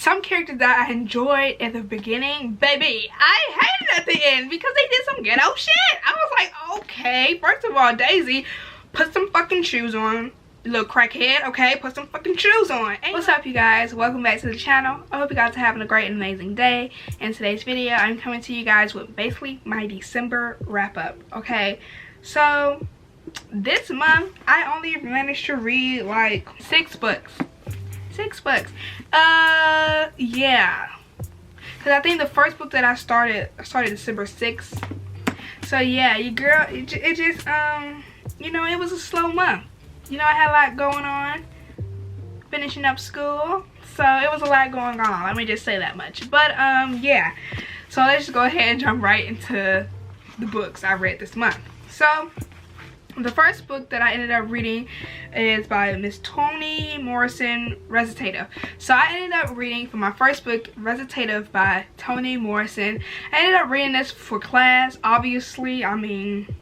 some characters that I enjoyed at the beginning, baby, I hated at the end because they did some ghetto shit. I was like, okay, first of all, Daisy, put some fucking shoes on. Little crackhead, okay? Put some fucking shoes on. Hey, what's up, you guys? Welcome back to the channel. I hope you guys are having a great and amazing day. In today's video, I'm coming to you guys with basically my December wrap-up, okay? So, this month, I only managed to read like 6 books. 6 books. Yeah. Because I think the first book that I started December 6th. So, yeah, your girl, it just, you know, it was a slow month. You know, I had a lot going on, finishing up school, so it was a lot going on, let me just say that much. But yeah, so let's just go ahead and jump right into the books I read this month. So the first book that I ended up reading is by Miss Toni Morrison, Recitative. So I ended up reading for my first book, Recitative by Toni Morrison. I ended up reading this for class, obviously. I mean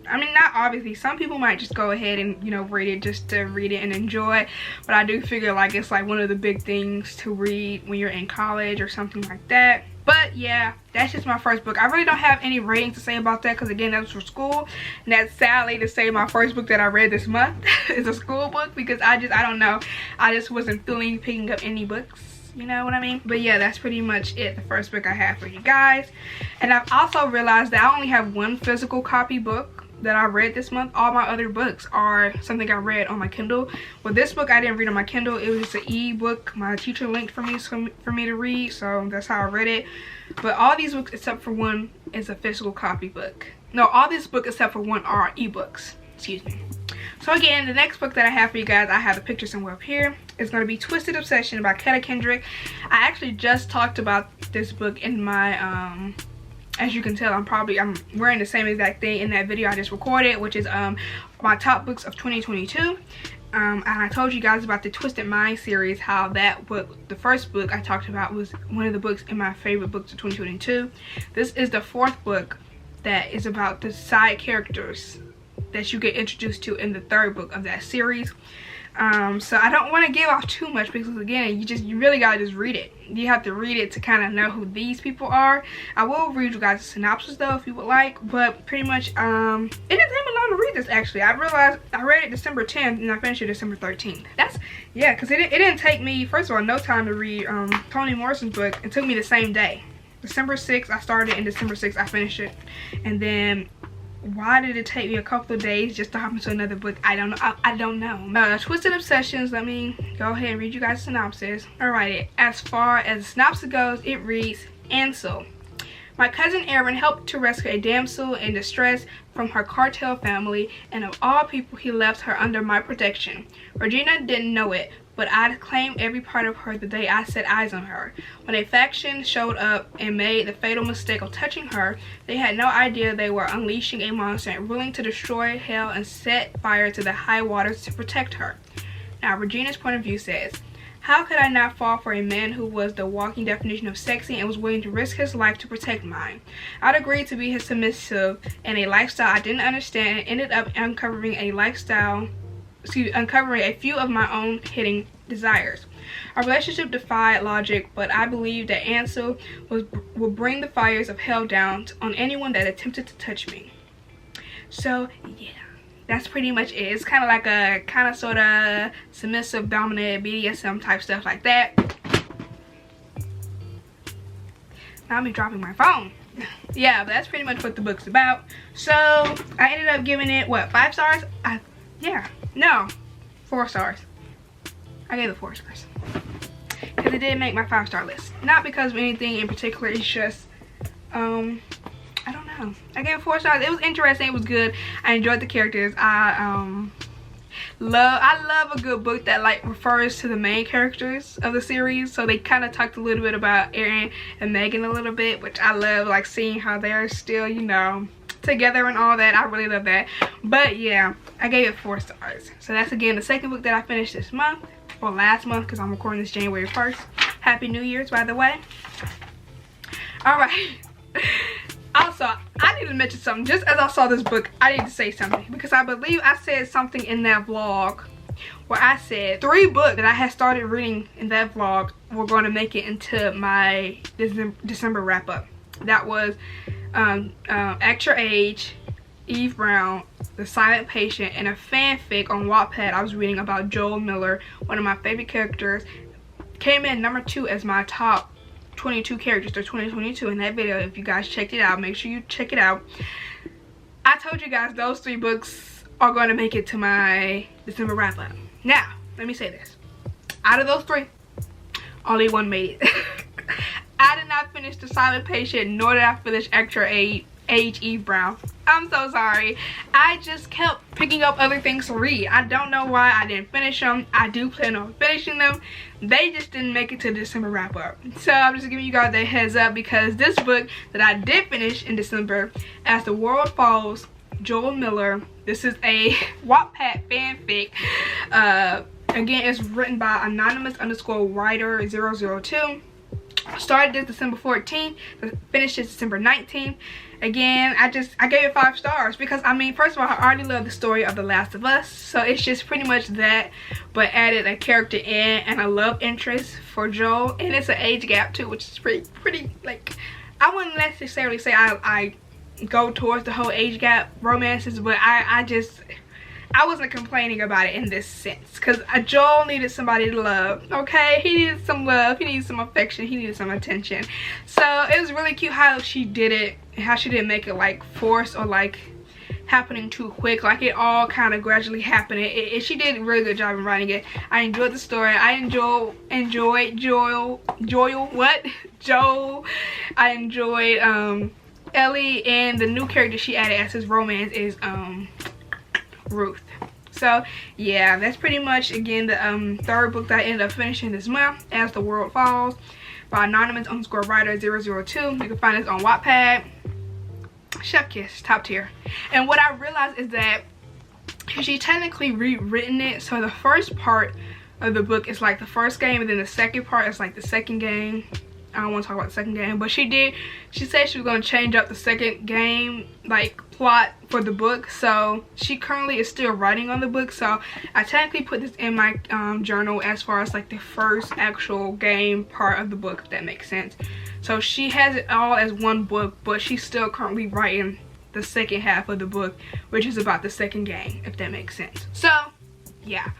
not obviously, some people might just go ahead and, you know, read it just to read it and enjoy, but I do figure like it's like one of the big things to read when you're in college or something like that. But yeah, that's just my first book. I really don't have any ratings to say about that because again, that was for school, and that's sadly to say my first book that I read this month is a school book because I don't know, I just wasn't feeling picking up any books. You know what I mean? But yeah, that's pretty much it, the first book I have for you guys. And I've also realized that I only have one physical copy book that I read this month. All my other books are something I read on my Kindle. Well, this book I didn't read on my Kindle. It was just an e-book my teacher linked for me to read, so that's how I read it. But all these books except for one is a physical copy book. No, all these books except for one are ebooks. Excuse me. So again, the next book that I have for you guys, I have a picture somewhere up here. It's going to be Twisted Obsession by Ketta Kendrick. I actually just talked about this book in my as you can tell, I'm wearing the same exact thing in that video I just recorded, which is my top books of 2022. And I told you guys about the Twisted Mind series, how that book, the first book I talked about, was one of the books in my favorite books of 2022. This is the 4th book that is about the side characters that you get introduced to in the 3rd book of that series. So I don't want to give off too much because again, you really gotta just read it. You have to read it to kind of know who these people are. I will read you guys a synopsis though if you would like, but pretty much it didn't take me long to read this actually. I realized I read it December 10th and I finished it December 13th. That's, yeah, because it didn't take me, first of all, no time to read Toni Morrison's book. It took me the same day. December 6th I started, and December 6th I finished it. And then why did it take me a couple of days just to hop into another book? I don't know. I don't know. Twisted Obsessions, let me go ahead and read you guys the synopsis. Alright, as far as the synopsis goes, it reads, Ansel. My cousin Aaron helped to rescue a damsel in distress from her cartel family, and of all people he left her under my protection. Regina didn't know it, but I claimed every part of her the day I set eyes on her. When a faction showed up and made the fatal mistake of touching her, they had no idea they were unleashing a monster willing to destroy hell and set fire to the high waters to protect her. Now, Regina's point of view says, how could I not fall for a man who was the walking definition of sexy and was willing to risk his life to protect mine? I'd agreed to be his submissive in a lifestyle I didn't understand and ended up uncovering a few of my own hidden desires. Our relationship defied logic, but I believed that Ansel would bring the fires of hell down on anyone that attempted to touch me. So yeah, that's pretty much it. It's kind of like a sort of submissive, dominant, BDSM type stuff like that. Now I'm dropping my phone. Yeah, but that's pretty much what the book's about. So I ended up giving it, what, 5 stars? Yeah, no, 4 stars. I gave it 4 stars because it didn't make my 5-star list. Not because of anything in particular, it's just I don't know, I gave it 4 stars. It was interesting, it was good, I enjoyed the characters. I love a good book that like refers to the main characters of the series. So they kind of talked a little bit about Aaron and Megan a little bit, which I love, like seeing how they're still, you know, together and all that. I really love that. But yeah, I gave it 4 stars. So that's again the 2nd book that I finished this month, or last month, because I'm recording this January 1st. Happy New Year's, by the way. Alright. Also, I need to mention something. Just as I saw this book, I need to say something, because I believe I said something in that vlog where I said 3 books that I had started reading in that vlog were going to make it into my December wrap up. That was At Your Age, Eve Brown, The Silent Patient, and a fanfic on Wattpad I was reading about Joel Miller, one of my favorite characters. Came in number 2 as my top 22 characters for 2022 in that video. If you guys checked it out, make sure you check it out. I told you guys those 3 books are going to make it to my December wrap up. Now, let me say this. Out of those 3, only 1 made it. I did not finish The Silent Patient, nor did I finish At Your Age, Eve Brown. I'm so sorry. I just kept picking up other things to read. I don't know why I didn't finish them. I do plan on finishing them. They just didn't make it to December wrap up. So I'm just giving you guys a heads up, because this book that I did finish in December, As the World Falls, Joel Miller. This is a Wattpad fanfic. Again, it's written by anonymous_writer002. Started this December 14th, finished this December 19th. Again, I gave it 5 stars because, I mean, first of all, I already love the story of The Last of Us, so it's just pretty much that, but added a character in and a love interest for Joel, and it's an age gap too, which is pretty like, I wouldn't necessarily say I go towards the whole age gap romances, but I wasn't complaining about it in this sense, because Joel needed somebody to love, okay? He needed some love, he needed some affection, he needed some attention. So it was really cute how she did it, how she didn't make it like forced or like happening too quick. Like, it all kind of gradually happened. She did a really good job in writing it. I enjoyed the story. I enjoyed Joel. I enjoyed Ellie, and the new character she added as his romance is Ruth. So yeah, that's pretty much, again, the 3rd book that I ended up finishing this month, As the World Falls, by anonymous_writer002. You can find this on Wattpad. Chef kiss, top tier. And what I realized is that she technically rewritten it, so the first part of the book is like the first game, and then the second part is like the second game. I don't want to talk about the second game, but she said she was going to change up the second game like plot for the book. So she currently is still writing on the book, so I technically put this in my journal as far as like the first actual game part of the book, if that makes sense. So she has it all as one book, but she's still currently writing the second half of the book, which is about the second game, if that makes sense. So yeah,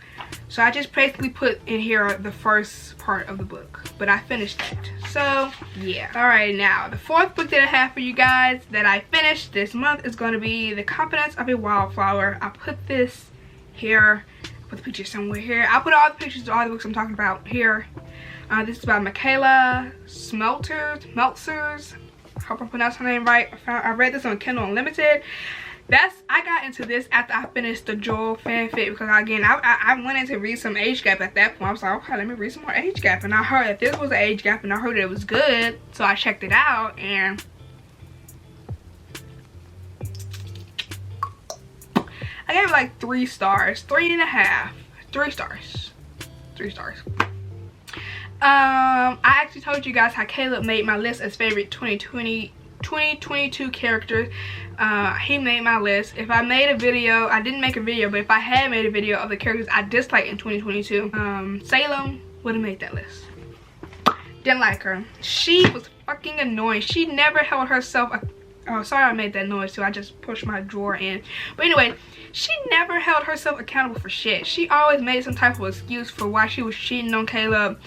so I just basically put in here the first part of the book, but I finished that. So yeah. All right, now the 4th book that I have for you guys that I finished this month is going to be The Confidence of a Wildflower. I put this here. I put the picture somewhere here. I put all the pictures of all the books I'm talking about here. This is by Michaela Smeltzers. I hope I pronounced her name right. I read this on Kindle Unlimited. I got into this after I finished the Joel fanfic, because again, I wanted to read some age gap at that point. I was like, okay, let me read some more age gap, and I heard that this was an age gap, and I heard that it was good, so I checked it out, and I gave it like 3 stars, 3.5, 3 stars, 3 stars. I actually told you guys how Caleb made my list as favorite 2022 characters. He made my list. If I made a video, I didn't make a video, but if I had made a video of the characters I disliked in 2022, Salem would have made that list. Didn't like her. She was fucking annoying. She never held herself. Oh, sorry, I made that noise too. I just pushed my drawer in. But anyway, she never held herself accountable for shit. She always made some type of excuse for why she was cheating on Caleb.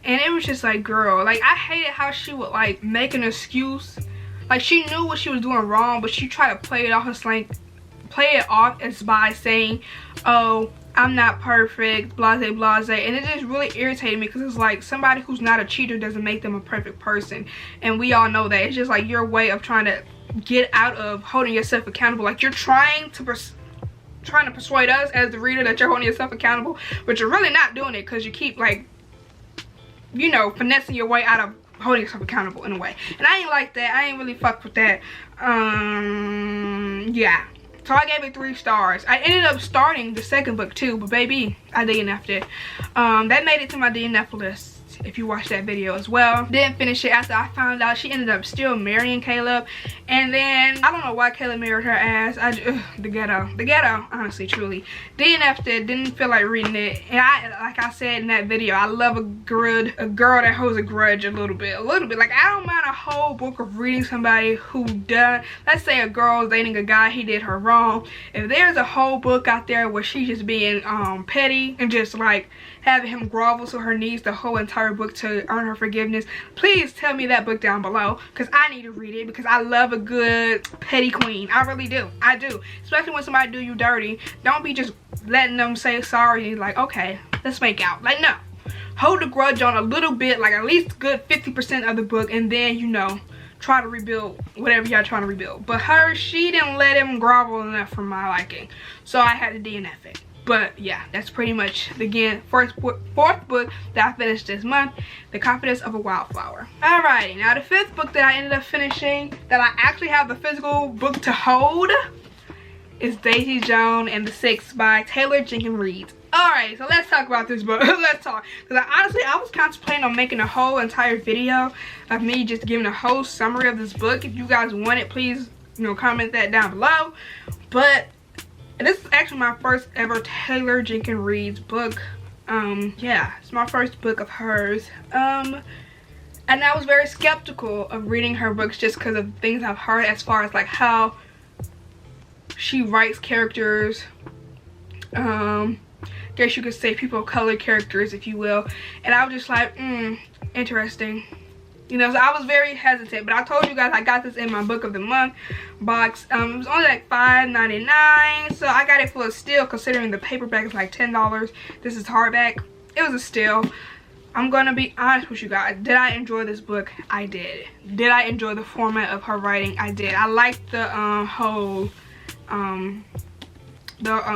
And it was just like, girl, like, I hated how she would like make an excuse. Like, she knew what she was doing wrong, but she tried to play it off as by saying, oh, I'm not perfect, blase blase. And it just really irritated me, because it's like, somebody who's not a cheater doesn't make them a perfect person, and we all know that. It's just like your way of trying to get out of holding yourself accountable. Like, you're trying to persuade us as the reader that you're holding yourself accountable, but you're really not doing it, because you keep, like, you know, finessing your way out of holding yourself accountable in a way. And I ain't like that. I ain't really fucked with that. Yeah. So I gave it 3 stars. I ended up starting the 2nd book too, but baby, I DNF'd it. That made it to my DNF list. if you watch that video as well. Didn't finish it after I found out she ended up still marrying Caleb. And then I don't know why Caleb married her ass. The ghetto, honestly, truly. Didn't feel like reading it. And like I said in that video, I love a girl that holds a grudge a little bit. Like, I don't mind a whole book of reading somebody who done, let's say a girl's dating a guy, he did her wrong. If there's a whole book out there where she's just being petty and just like having him grovel to her knees the whole entire book to earn her forgiveness, please tell me that book down below, because I need to read it, because I love a good petty queen. I really do. I do. Especially when somebody do you dirty. Don't be just letting them say sorry and like, okay, let's make out. Like, no. Hold the grudge on a little bit, like at least good 50% of the book, and then, you know, try to rebuild whatever y'all trying to rebuild. But her, she didn't let him grovel enough for my liking, so I had to DNF it. But yeah, that's pretty much, again, fourth book that I finished this month, The Confidence of a Wildflower. Alrighty, now the fifth book that I ended up finishing, that I actually have the physical book to hold, is Daisy Jones and the Six by Taylor Jenkins Reid. Alright, so let's talk about this book. Let's talk. Because honestly, I was contemplating on making a whole entire video of me just giving a whole summary of this book. If you guys want it, please, you know, comment that down below. But this is actually my first ever Taylor Jenkins Reid's book. Yeah, it's my first book of hers. And I was very skeptical of reading her books just because of things I've heard as far as like how she writes characters. Guess you could say people of color characters, if you will. And I was just like, interesting. You know, so I was very hesitant, but I told you guys I got this in my book of the month box. It was only like $5.99, so I got it for a steal considering the paperback is like $10. This is hardback. It was a steal. I'm gonna be honest with you guys. Did I enjoy this book? I did. Did I enjoy the format of her writing? I did. I liked the whole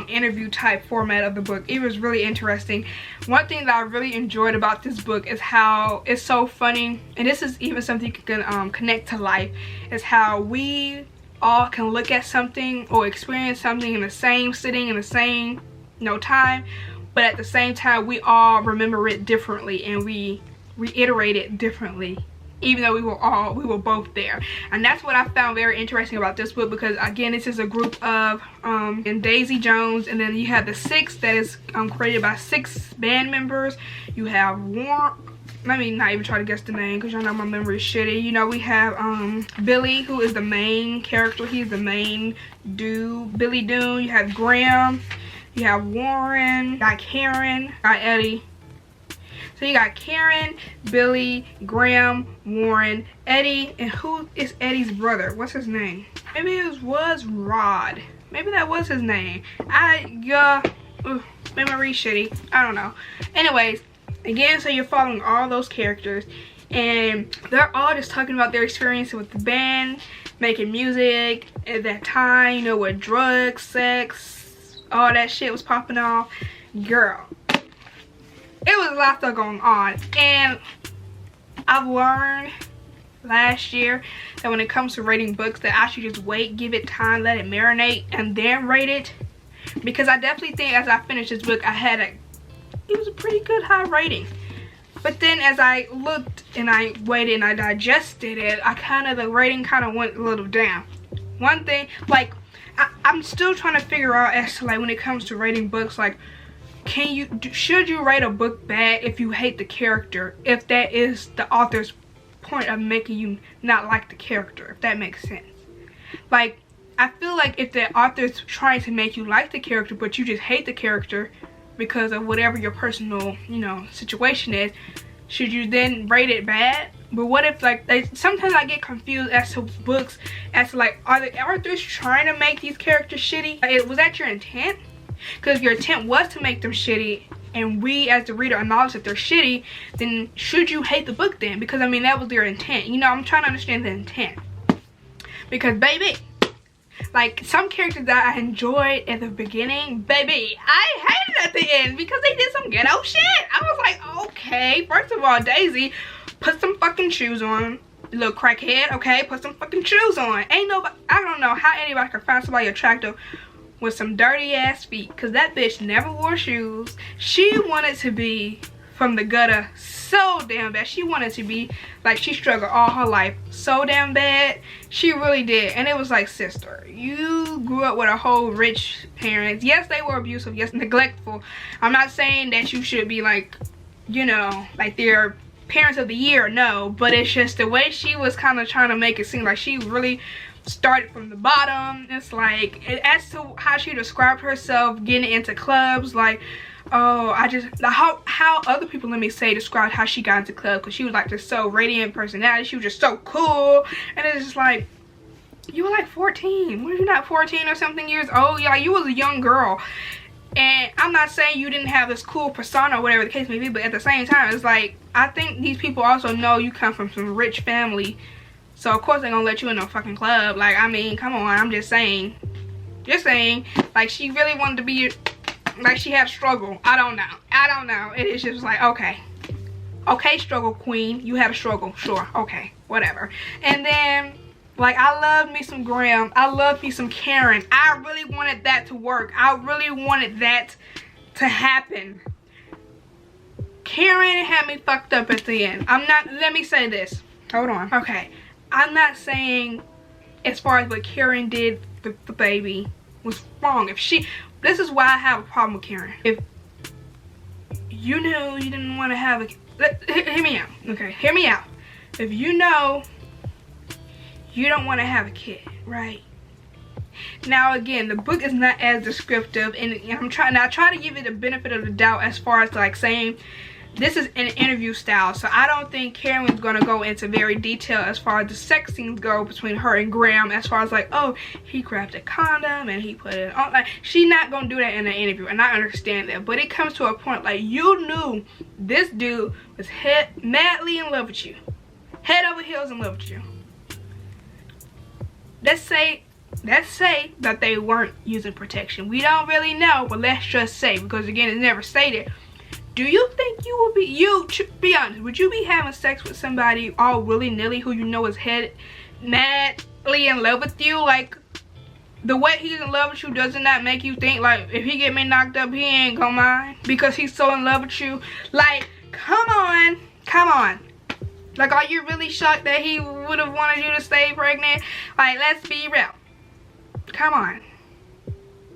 interview type format of the book. It was really interesting. One thing that I really enjoyed about this book is how it's so funny, and this is even something you can connect to life, is how we all can look at something or experience something in the same sitting, in the same, you know, time, but at the same time we all remember it differently and we reiterate it differently, even though we were both there. And that's what I found very interesting about this book, because again, this is a group of and Daisy Jones, and then you have the Six that is created by 6 band members. You have Warren, let me not even try to guess the name because y'all know my memory is shitty. You know, we have Billy, who is the main character. He's the main dude, Billy Doon. You have Graham, you have Warren, you got Karen, you got Eddie. So you got Karen, Billy, Graham, Warren, Eddie, and who is Eddie's brother? What's his name? Maybe it was Rod. Maybe that was his name. Memory shitty. I don't know. Anyways, again, so you're following all those characters, and they're all just talking about their experience with the band, making music at that time, you know, with drugs, sex, all that shit was popping off. Girl, it was a lot stuff going on, and I've learned last year that when it comes to rating books that I should just wait, give it time, let it marinate, and then rate it. Because I definitely think as I finished this book, it was a pretty good high rating. But then as I looked and I waited and I digested it, the rating kind of went a little down. One thing, like, I'm still trying to figure out as to, like, when it comes to rating books, like, should you rate a book bad if you hate the character, if that is the author's point of making you not like the character, if that makes sense. Like, I feel like if the author's trying to make you like the character but you just hate the character because of whatever your personal, you know, situation is, should you then rate it bad? But what if, like, sometimes I get confused as to books as to, like, are the authors trying to make these characters shitty? Like, was that your intent? Because if your intent was to make them shitty, and we as the reader acknowledge that they're shitty, then should you hate the book then? Because I mean, that was their intent. You know, I'm trying to understand the intent. Because baby, like, some characters that I enjoyed at the beginning, baby, I hated at the end because they did some ghetto shit. I was like, okay, first of all, Daisy, put some fucking shoes on. You little crackhead, okay? Put some fucking shoes on. Ain't nobody, I don't know how anybody can find somebody attractive with some dirty ass feet, because that bitch never wore shoes. She wanted to be from the gutter so damn bad. She wanted to be like, she struggled all her life so damn bad. She really did. And it was like, sister, you grew up with a whole rich parents. Yes, they were abusive. Yes, neglectful. I'm not saying that you should be like, you know, like their parents of the year. No, but it's just the way she was kind of trying to make it seem like she really started from the bottom. It's like, as to how she described herself getting into clubs, like, oh, I just, how other people, let me say, described how she got into clubs, because she was like this so radiant personality. She was just so cool. And it's just like, you were like 14. Were you not 14 or something years old? Yeah, like, you was a young girl. And I'm not saying you didn't have this cool persona or whatever the case may be, but at the same time, it's like, I think these people also know you come from some rich family. So of course they're gonna let you in a fucking club. Like, I mean, come on, I'm just saying. Just saying. Like, she really wanted to be, like, she had struggle. I don't know. It is just like, okay. Okay, struggle queen. You had a struggle. Sure. Okay. Whatever. And then, like, I love me some Graham. I love me some Karen. I really wanted that to work. I really wanted that to happen. Karen had me fucked up at the end. I'm not, let me say this. Hold on. Okay. I'm not saying as far as what Karen did, the baby was wrong. If she, this is why I have a problem with Karen. If you knew you didn't want to have a, hear me out. Okay, hear me out. If you know you don't want to have a kid, right? Now again, the book is not as descriptive, and I try to give it the benefit of the doubt as far as like saying this is an interview style, so I don't think Karen was going to go into very detail as far as the sex scenes go between her and Graham, as far as like, oh, he grabbed a condom and he put it on. Like, she's not going to do that in an interview, and I understand that. But it comes to a point, like, you knew this dude was madly in love with you. Head over heels in love with you. Let's say that they weren't using protection. We don't really know, but let's just say, because again, it's never stated. Do you think you would be honest, would you be having sex with somebody all willy-nilly who you know is madly in love with you? Like, the way he's in love with you, does it not make you think, like, if he get me knocked up, he ain't gonna mind because he's so in love with you? Like, come on. Like, are you really shocked that he would have wanted you to stay pregnant? Like, let's be real. Come on.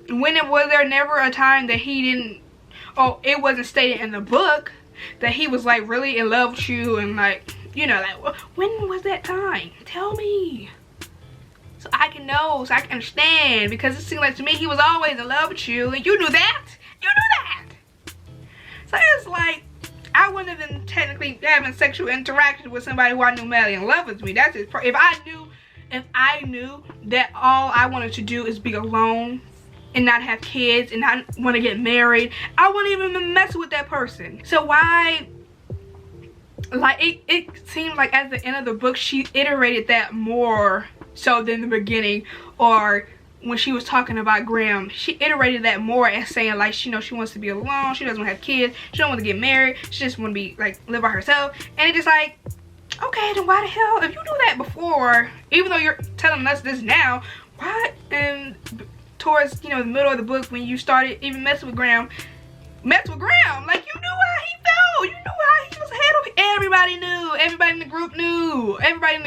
Was there never a time that he didn't, oh, it wasn't stated in the book that he was like really in love with you, and like, you know, like, when was that time? Tell me, so I can know, so I can understand, because it seemed like to me he was always in love with you, and you knew that. So it's like, I wouldn't have been technically having sexual interaction with somebody who I knew madly in love with me. That's just, if I knew that all I wanted to do is be alone and not have kids and not want to get married, I wouldn't even mess with that person. So why, like, it seemed like at the end of the book she iterated that more so than the beginning, or when she was talking about Graham, she iterated that more as saying like, she knows she wants to be alone, she doesn't want to have kids, she don't want to get married, she just want to be like, live by herself. And it's just like, okay, then why the hell, if you knew that before, even though you're telling us this now, why, and towards, you know, the middle of the book when you started even messing with Graham, like, you knew how he felt, you knew how he was handled. Everybody knew, everybody in the group knew, everybody,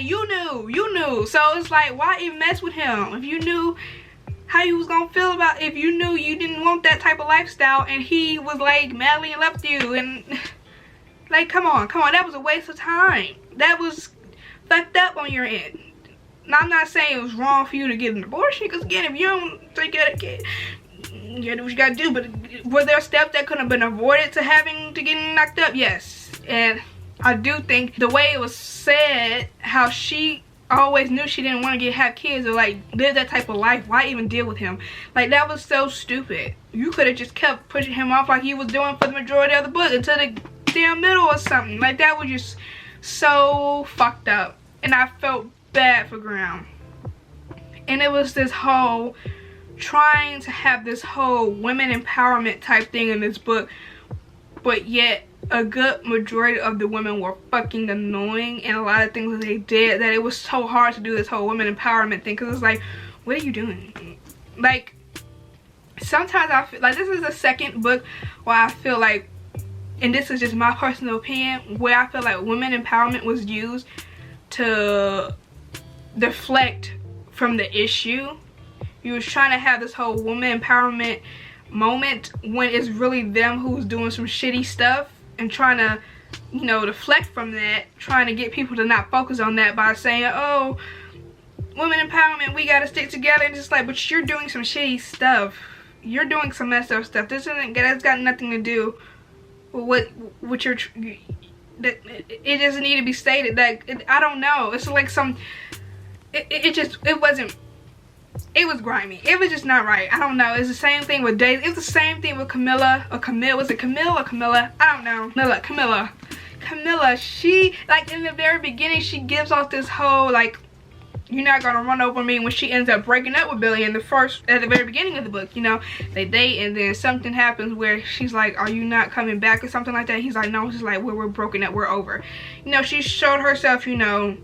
you knew. So it's like, why even mess with him if you knew how you was gonna feel about, if you knew you didn't want that type of lifestyle and he was like madly in love with you? And like, come on, that was a waste of time. That was fucked up on your end. Now, I'm not saying it was wrong for you to get an abortion, because again, if you don't take care of the kid, you gotta do what you gotta do. But were there steps that could have been avoided to getting knocked up? Yes. And I do think the way it was said, how she always knew she didn't want to have kids or like live that type of life, why even deal with him? Like, that was so stupid. You could have just kept pushing him off like you was doing for the majority of the book until the damn middle or something. Like, that was just so fucked up, and I felt bad for Graham. And it was this whole trying to have this whole women empowerment type thing in this book, but yet a good majority of the women were fucking annoying, and a lot of things that they did, that it was so hard to do this whole women empowerment thing, because it's like, what are you doing? Like, sometimes I feel like this is the second book where I feel like and this is just my personal opinion, where I feel like women empowerment was used to deflect from the issue. You was trying to have this whole woman empowerment moment when it's really them who's doing some shitty stuff, and trying to, you know, deflect from that, trying to get people to not focus on that by saying, oh, women empowerment, we gotta stick together. And just like, but you're doing some shitty stuff. You're doing some messed up stuff. That's got nothing to do with what you're, that it doesn't need to be stated. That I don't know, it's like some, it was grimy. It was just not right. I don't know. It's the same thing with Daisy. It was the same thing with Camilla, or Camille. Was it Camille or Camilla? I don't know. Camilla, she, like, in the very beginning, she gives off this whole, like, you're not gonna run over me, when she ends up breaking up with Billy at the very beginning of the book. You know, they date, and then something happens where she's like, are you not coming back, or something like that. He's like, no. She's like, we're broken up, we're over. You know, she showed herself, you know,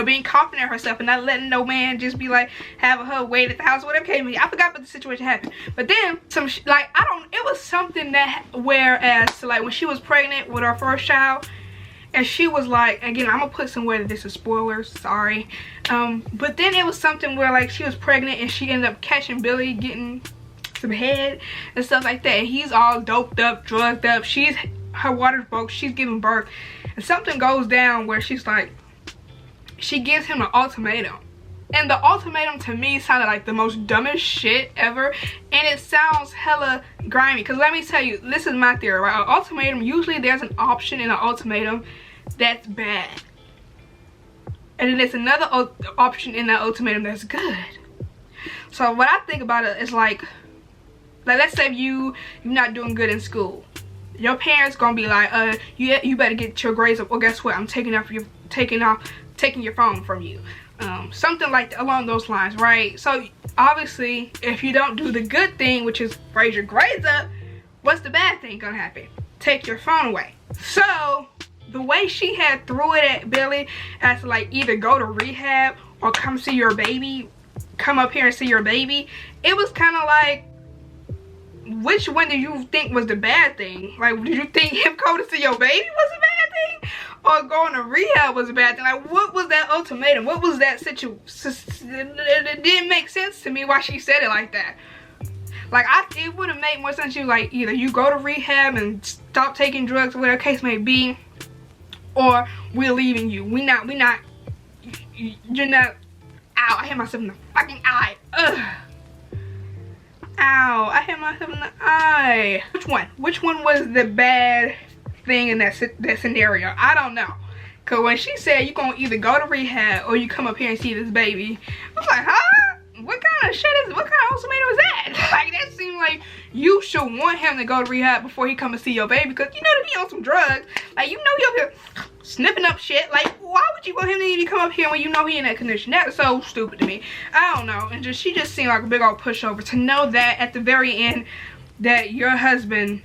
being confident in herself, and not letting no man just be like, have her wait at the house, whatever came. I forgot what the situation happened. But then it was something that, whereas, so like when she was pregnant with her first child, and she was like, again, I'm gonna put somewhere that this is spoilers, sorry. But then it was something where, like, she was pregnant and she ended up catching Billy getting some head and stuff like that. And he's all doped up, drugged up. Her water's broke, she's giving birth. And something goes down where she's like, she gives him an ultimatum. And the ultimatum to me sounded like the most dumbest shit ever. And it sounds hella grimy. Because let me tell you, this is my theory, right? An ultimatum, usually there's an option in an ultimatum that's bad. And then there's another option in that ultimatum that's good. So what I think about it is like let's say you're not doing good in school. Your parents gonna be like, you better get your grades up, or guess what? I'm taking your phone from you. Something like along those lines, right? So obviously, if you don't do the good thing, which is raise your grades up, what's the bad thing gonna happen? Take your phone away. So the way she had threw it at Billy as like, either go to rehab or come see your baby, come up here and see your baby, it was kind of like, which one do you think was the bad thing? Like, did you think him going to see your baby was a bad thing? Or going to rehab was a bad thing? Like, what was that ultimatum? What was that situation? It didn't make sense to me why she said it like that. Like, it would have made more sense. She was like, either you go to rehab and stop taking drugs, or whatever the case may be, or we're leaving you. You're not. Ow, I hit myself in the fucking eye. Ugh. Ow, I hit myself in the eye. Which one was the bad thing in that scenario? I don't know. Cause when she said you gonna either go to rehab or you come up here and see this baby, I was like, huh? What kind of shit is, what kind of ultimatum is that? Like, that seemed like you should want him to go to rehab before he come and see your baby, because you know that he on some drugs. Like, you know he up here sniffing up shit. Like, why would you want him to even come up here when you know he in that condition? That's so stupid to me. I don't know. And she just seemed like a big old pushover to know that at the very end that your husband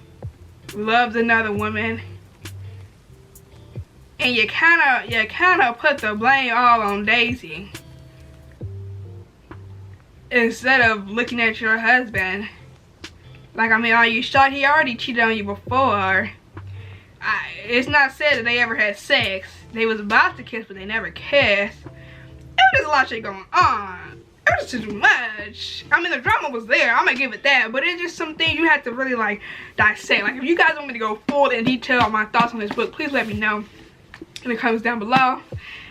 loves another woman, and you kind of put the blame all on Daisy instead of looking at your husband. Like, I mean, are you sure he already cheated on you before? It's not said that they ever had sex. They was about to kiss, but they never kissed. There was just a lot of shit going on. It was too much. I mean, the drama was there, I'm gonna give it that, but it's just some things you have to really, like, dissect. Like, if you guys want me to go full in detail on my thoughts on this book, please let me know in the comments down below.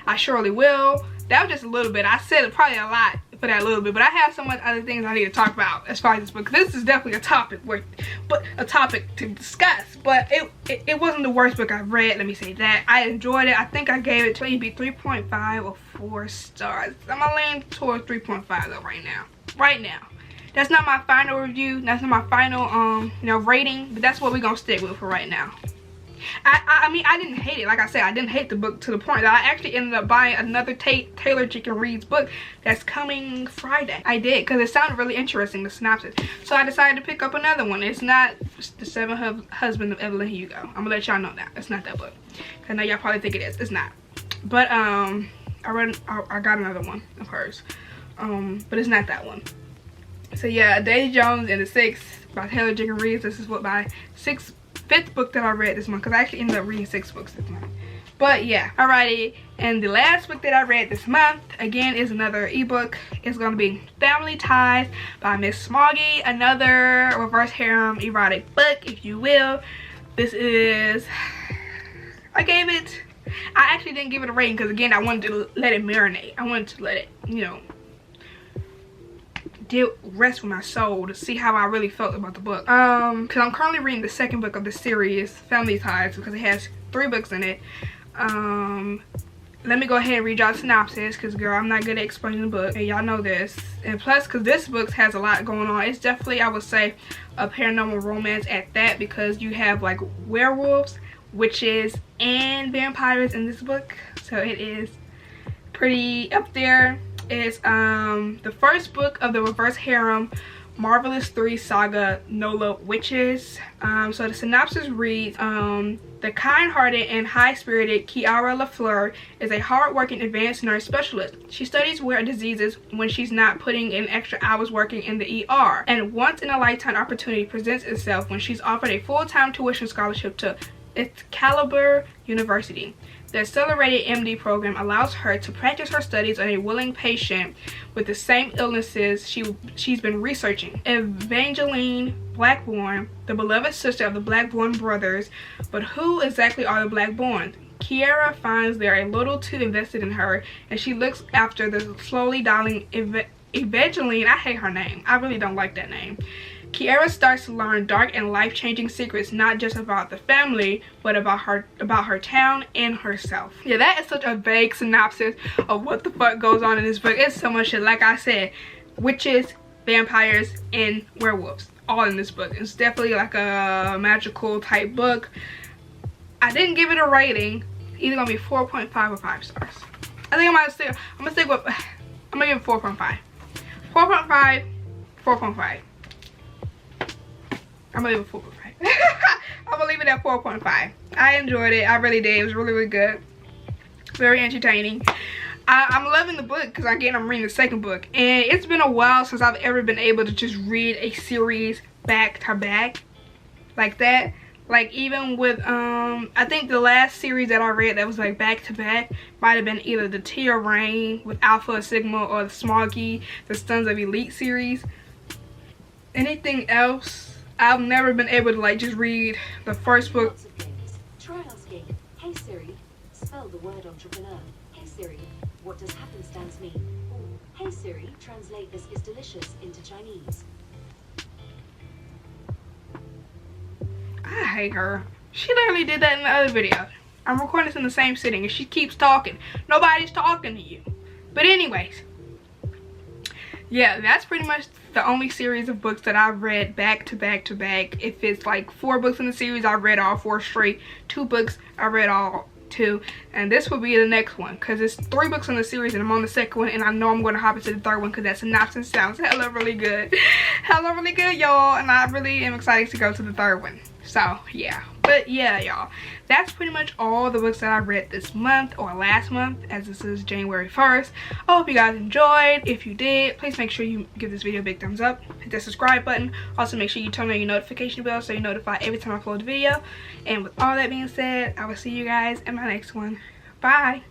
I surely will. That was just a little bit. I said probably a lot for that little bit, but I have so much other things I need to talk about as far as this book. This is definitely a topic a topic to discuss. But it wasn't the worst book I've read. Let me say that. I enjoyed it. I think I gave it maybe 3.5 or 4 stars. I'm gonna lean towards 3.5 though right now. Right now. That's not my final review. That's not my final rating. But that's what we're gonna stick with for right now. I mean, I didn't hate it. Like I said, I didn't hate the book to the point that I actually ended up buying another Taylor Jenkins Reid's book that's coming Friday. I did, because it sounded really interesting, the synopsis. So I decided to pick up another one. It's not The Seventh Husband of Evelyn Hugo. I'm gonna let y'all know that. It's not that book. I know y'all probably think it is. It's not. But I got another one of hers. But it's not that one. So yeah, Daisy Jones and the Six by Taylor Jenkins Reid. This is what my fifth book that I read this month, because I actually ended up reading 6 books this month. But yeah, alrighty. And the last book that I read this month, again, is another ebook. It's going to be Family Ties by Miss Smoggy. Another reverse harem erotic book, if you will. This is, I actually didn't give it a rating because, again, I wanted to let it marinate. I wanted to let it, you know, rest with my soul to see how I really felt about the book. Because I'm currently reading the second book of the series, Family Ties, because it has 3 books in it. Let me go ahead and read y'all the synopsis, because girl, I'm not good at explaining the book, and y'all know this. And plus, because this book has a lot going on, it's definitely, I would say, a paranormal romance at that, because you have like werewolves, witches, and vampires in this book. So it is pretty up there. It's the first book of the reverse harem Marvelous 3 saga Nola Witches. So the synopsis reads, the kind-hearted and high-spirited Kiara LaFleur is a hard-working advanced nurse specialist. She studies rare diseases when she's not putting in extra hours working in the ER. And once-in-a-lifetime opportunity presents itself when she's offered a full-time tuition scholarship to Excalibur University. The accelerated MD program allows her to practice her studies on a willing patient with the same illnesses she's been researching. Evangeline Blackbourne, the beloved sister of the Blackbourne brothers. But who exactly are the Blackbournes? Kiara finds they're a little too invested in her, and she looks after the slowly dying Evangeline. I hate her name. I really don't like that name. Kiara starts to learn dark and life-changing secrets, not just about the family, but about her town and herself. Yeah, that is such a vague synopsis of what the fuck goes on in this book. It's so much shit. Like I said, witches, vampires, and werewolves, all in this book. It's definitely like a magical type book. I didn't give it a rating. Either gonna be 4.5 or 5 stars. I think I'm gonna give it 4.5. 4.5, 4.5. I'm gonna leave it 4.5. I'm gonna leave it at 4.5. I enjoyed it. I really did. It was really, really good. Very entertaining. I'm loving the book because, again, I'm reading the second book. And it's been a while since I've ever been able to just read a series back to back like that. Like, even with, I think the last series that I read that was, like, back to back might have been either the Tia Rain with Alpha Sigma or the Smoggy, the Sons of Elite series. Anything else, I've never been able to like just read the first book. Try asking, hey Siri, spell the word entrepreneur. Hey Siri, what does happenstance mean? Or, hey Siri, translate this is delicious into Chinese. I hate her. She literally did that in the other video. I'm recording this in the same sitting and she keeps talking. Nobody's talking to you. But anyways, yeah, that's pretty much the only series of books that I've read back to back to back. If it's like 4 books in the series, I read all 4 straight. 2 books, I read all 2. And this will be the next one because it's 3 books in the series and I'm on the second one, and I know I'm going to hop into the third one because that synopsis sounds hella really good. Hella really good, y'all, and I really am excited to go to the third one. So yeah, but yeah, y'all, that's pretty much all the books that I read this month, or last month, as this is January 1st. I hope you guys enjoyed. If you did, please make sure you give this video a big thumbs up, hit the subscribe button. Also make sure you turn on your notification bell so you're notified every time I upload a video. And with all that being said, I will see you guys in my next one. Bye.